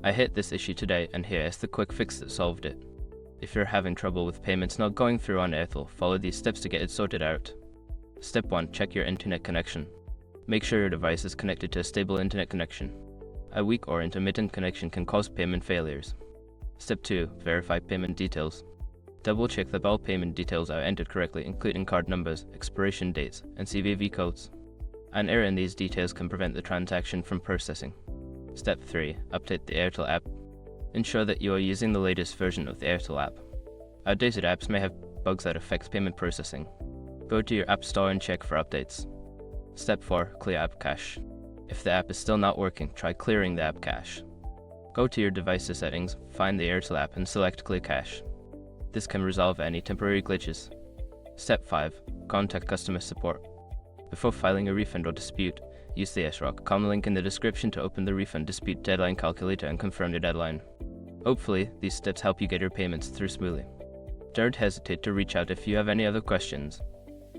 I hit this issue today and here is the quick fix that solved it. If you're having trouble with payments not going through on Airtel, follow these steps to get it sorted out. Step 1. Check your internet connection. Make sure your device is connected to a stable internet connection. A weak or intermittent connection can cause payment failures. Step 2. Verify payment details. Double check that all payment details are entered correctly, including card numbers, expiration dates, and CVV codes. An error in these details can prevent the transaction from processing. Step 3. Update the Airtel app. Ensure that you are using the latest version of the Airtel app. Outdated apps may have bugs that affect payment processing. Go to your app store and check for updates. Step 4. Clear app cache. If the app is still not working, try clearing the app cache. Go to your device's settings, find the Airtel app and select Clear Cache. This can resolve any temporary glitches. Step 5. Contact customer support. Before filing a refund or dispute, use the SROC.com link in the description to open the refund dispute deadline calculator and confirm your deadline. Hopefully, these steps help you get your payments through smoothly. Don't hesitate to reach out if you have any other questions.